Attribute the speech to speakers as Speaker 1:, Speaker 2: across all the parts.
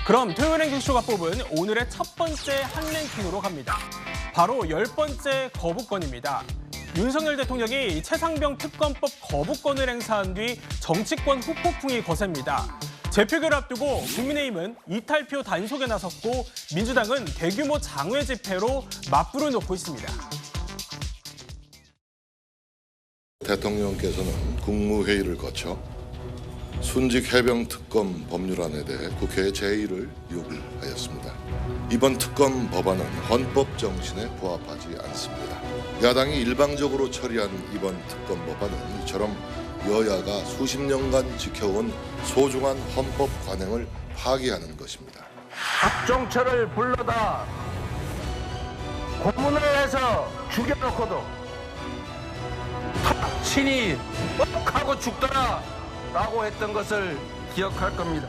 Speaker 1: 그럼 토요일 랭킹쇼가 뽑은 오늘의 첫 번째 한랭킹으로 갑니다. 바로 10번째 거부권입니다. 윤석열 대통령이 최상병 특검법 거부권을 행사한 뒤 정치권 후폭풍이 거셉니다. 재표결을 앞두고 국민의힘은 이탈표 단속에 나섰고 민주당은 대규모 장외 집회로 맞불을 놓고 있습니다.
Speaker 2: 대통령께서는 국무회의를 거쳐 순직 해병 특검 법률안에 대해 국회에 제의를 요구하였습니다. 이번 특검 법안은 헌법 정신에 부합하지 않습니다. 야당이 일방적으로 처리한 이번 특검 법안은 이처럼 여야가 수십 년간 지켜온 소중한 헌법 관행을 파기하는 것입니다.
Speaker 3: 박종철을 불러다 고문을 해서 죽여놓고도 친히 뻑하고 죽더라 라고 했던 것을 기억할 겁니다.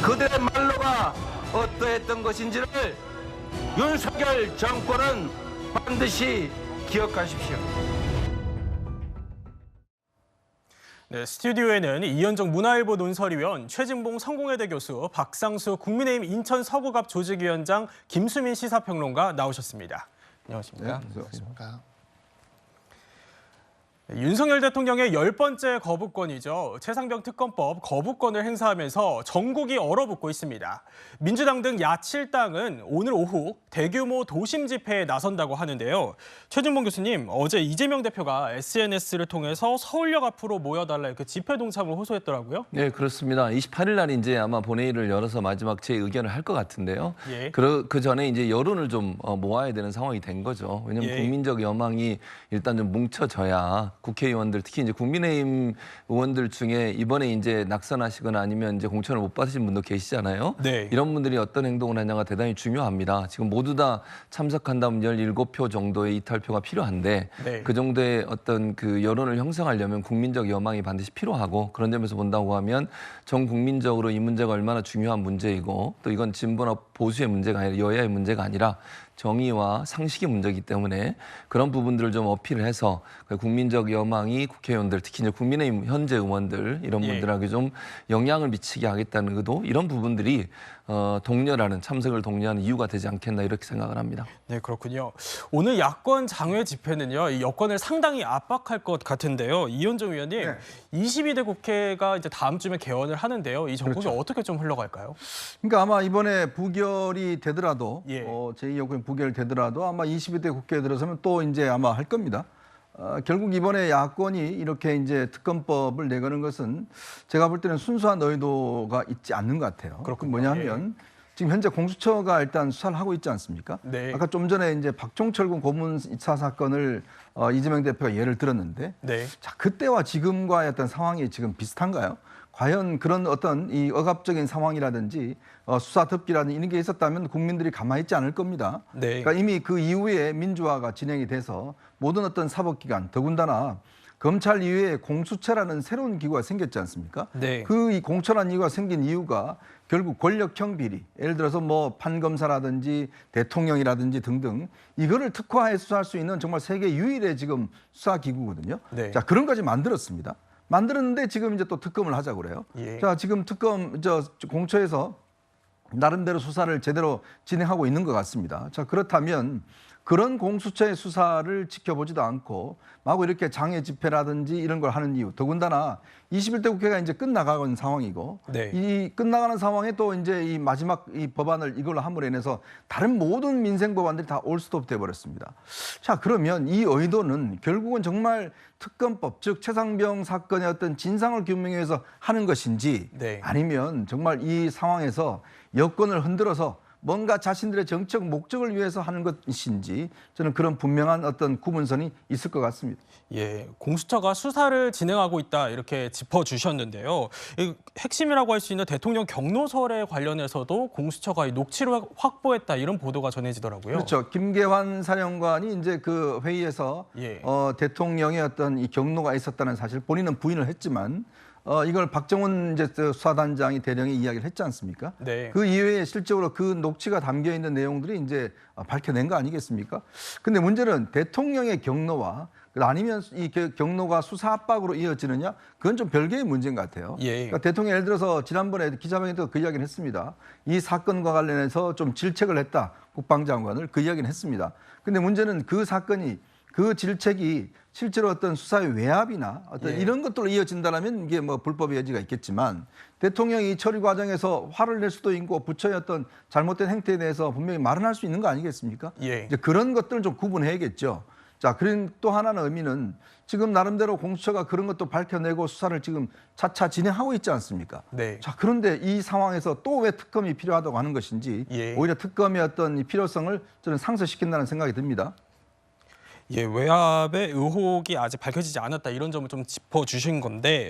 Speaker 3: 그들의 말로가 어떠했던 것인지를 윤석열 정권은 반드시 기억하십시오.
Speaker 1: 네, 스튜디오에는 이현정 문화일보 논설위원, 최진봉 성공회대 교수, 박상수 국민의힘 인천 서구갑 조직위원장, 김수민 시사평론가 나오셨습니다. 안녕하십니까?
Speaker 2: 네, 안녕하십니까?
Speaker 1: 윤석열 대통령의 10번째 거부권이죠. 최상병 특검법 거부권을 행사하면서 전국이 얼어붙고 있습니다. 민주당 등 야7당은 오늘 오후 대규모 도심 집회에 나선다고 하는데요. 최준봉 교수님, 어제 이재명 대표가 SNS를 통해서 서울역 앞으로 모여달라 이렇게 집회 동참을 호소했더라고요.
Speaker 4: 네, 그렇습니다. 28일 날 이제 아마 본회의를 열어서 마지막 제 의견을 할 것 같은데요.
Speaker 1: 예.
Speaker 4: 그 전에 이제 여론을 좀 모아야 되는 상황이 된 거죠. 왜냐하면
Speaker 1: 예.
Speaker 4: 국민적 여망이 일단 좀 뭉쳐져야 국회의원들, 특히 이제 국민의힘 의원들 중에 이번에 이제 낙선하시거나 아니면 이제 공천을 못 받으신 분도 계시잖아요.
Speaker 1: 네.
Speaker 4: 이런 분들이 어떤 행동을 하냐가 대단히 중요합니다. 지금 모두 다 참석한다면 17표 정도의 이탈표가 필요한데
Speaker 1: 네.
Speaker 4: 그 정도의 어떤 그 여론을 형성하려면 국민적 여망이 반드시 필요하고, 그런 점에서 본다고 하면 전 국민적으로 이 문제가 얼마나 중요한 문제이고, 또 이건 진보나 보수의 문제가 아니라 여야의 문제가 아니라 정의와 상식의 문제이기 때문에 그런 부분들을 좀 어필을 해서 국민적 여망이 국회의원들, 특히 이제 국민의힘 현재 의원들 이런
Speaker 1: 예.
Speaker 4: 분들에게 좀 영향을 미치게 하겠다는 의도, 이런 부분들이 독려라는, 참석을 독려하는 이유가 되지 않겠나 이렇게 생각을 합니다.
Speaker 1: 네, 그렇군요. 오늘 야권 장외 집회는요, 이 여권을 상당히 압박할 것 같은데요. 이현정 의원님,
Speaker 5: 네.
Speaker 1: 22대 국회가 이제 다음 주에 개원을 하는데요. 이 정국이
Speaker 5: 그렇죠.
Speaker 1: 어떻게 좀 흘러갈까요?
Speaker 5: 그러니까 아마 이번에 부결이 되더라도
Speaker 1: 예.
Speaker 5: 제2여권 부결되더라도 아마 22대 국회에 들어서면 또 이제 아마 할 겁니다. 결국 이번에 야권이 이렇게 이제 특검법을 내거는 것은 제가 볼 때는 순수한 의도가 있지 않는 것 같아요.
Speaker 1: 그렇군요.
Speaker 5: 뭐냐면 지금 현재 공수처가 일단 수사를 하고 있지 않습니까?
Speaker 1: 네.
Speaker 5: 아까 좀 전에 이제 박종철 군 고문 이차 사건을 이재명 대표가 예를 들었는데,
Speaker 1: 네.
Speaker 5: 자, 그때와 지금과의 어떤 상황이 지금 비슷한가요? 과연 그런 어떤 이 억압적인 상황이라든지 수사 덮기라든지 이런 게 있었다면 국민들이 가만히 있지 않을 겁니다.
Speaker 1: 네.
Speaker 5: 그러니까 이미 그 이후에 민주화가 진행이 돼서 모든 어떤 사법기관, 더군다나 검찰 이외에 공수처라는 새로운 기구가 생겼지 않습니까?
Speaker 1: 네.
Speaker 5: 그 이 공처라는 이유가 생긴 이유가 결국 권력형 비리, 예를 들어서 뭐 판검사라든지 대통령이라든지 등등 이거를 특화해 수사할 수 있는 정말 세계 유일의 지금 수사 기구거든요.
Speaker 1: 네.
Speaker 5: 자, 그런 까지 만들었습니다. 만들었는데 지금 이제 또 특검을 하자고 그래요.
Speaker 1: 예.
Speaker 5: 자, 지금 특검 공처에서 나름대로 수사를 제대로 진행하고 있는 것 같습니다. 자, 그렇다면 그런 공수처의 수사를 지켜보지도 않고 마구 이렇게 장애 집회라든지 이런 걸 하는 이유, 더군다나 21대 국회가 이제 끝나가는 상황이고,
Speaker 1: 네.
Speaker 5: 이 끝나가는 상황에 또 이제 이 마지막 이 법안을 이걸로 함으로 인해서 다른 모든 민생 법안들이 다 올스톱 돼 버렸습니다. 자, 그러면 이 의도는 결국은 정말 특검법, 즉 최상병 사건의 어떤 진상을 규명하기 위해서 하는 것인지,
Speaker 1: 네.
Speaker 5: 아니면 정말 이 상황에서 여권을 흔들어서 뭔가 자신들의 정책 목적을 위해서 하는 것인지, 저는 그런 분명한 어떤 구분선이 있을 것 같습니다.
Speaker 1: 예, 공수처가 수사를 진행하고 있다 이렇게 짚어주셨는데요. 이 핵심이라고 할 수 있는 대통령 경로설에 관련해서도 공수처가 이 녹취를 확보했다 이런 보도가 전해지더라고요.
Speaker 5: 그렇죠. 김계환 사령관이 이제 그 회의에서
Speaker 1: 예.
Speaker 5: 대통령의 어떤 이 경로가 있었다는 사실 본인은 부인을 했지만 이걸 박정훈 이제 수사단장이 대령에 이야기를 했지 않습니까?
Speaker 1: 네.
Speaker 5: 그 이외에 실적으로 그 녹취가 담겨 있는 내용들이 이제 밝혀낸 거 아니겠습니까? 근데 문제는 대통령의 경로와 아니면 이 경로가 수사 압박으로 이어지느냐? 그건 좀 별개의 문제인 것 같아요.
Speaker 1: 예.
Speaker 5: 그러니까 대통령이 예를 들어서 지난번에 기자회견에도 그 이야기를 했습니다. 이 사건과 관련해서 좀 질책을 했다. 국방장관을 그 이야기는 했습니다. 근데 문제는 그 사건이 그 질책이 실제로 어떤 수사의 외압이나 어떤
Speaker 1: 예.
Speaker 5: 이런 것들로 이어진다면 이게 뭐 불법의 여지가 있겠지만 대통령이 처리 과정에서 화를 낼 수도 있고 부처의 어떤 잘못된 행태에 대해서 분명히 말은 할 수 있는 거 아니겠습니까?
Speaker 1: 예.
Speaker 5: 이제 그런 것들은 좀 구분해야겠죠. 자, 그런 또 하나는 의미는 지금 나름대로 공수처가 그런 것도 밝혀내고 수사를 지금 차차 진행하고 있지 않습니까?
Speaker 1: 네.
Speaker 5: 자, 그런데 이 상황에서 또 왜 특검이 필요하다고 하는 것인지
Speaker 1: 예.
Speaker 5: 오히려 특검의 어떤 이 필요성을 저는 상쇄시킨다는 생각이 듭니다.
Speaker 1: 예, 외압의 의혹이 아직 밝혀지지 않았다 이런 점을 좀 짚어주신 건데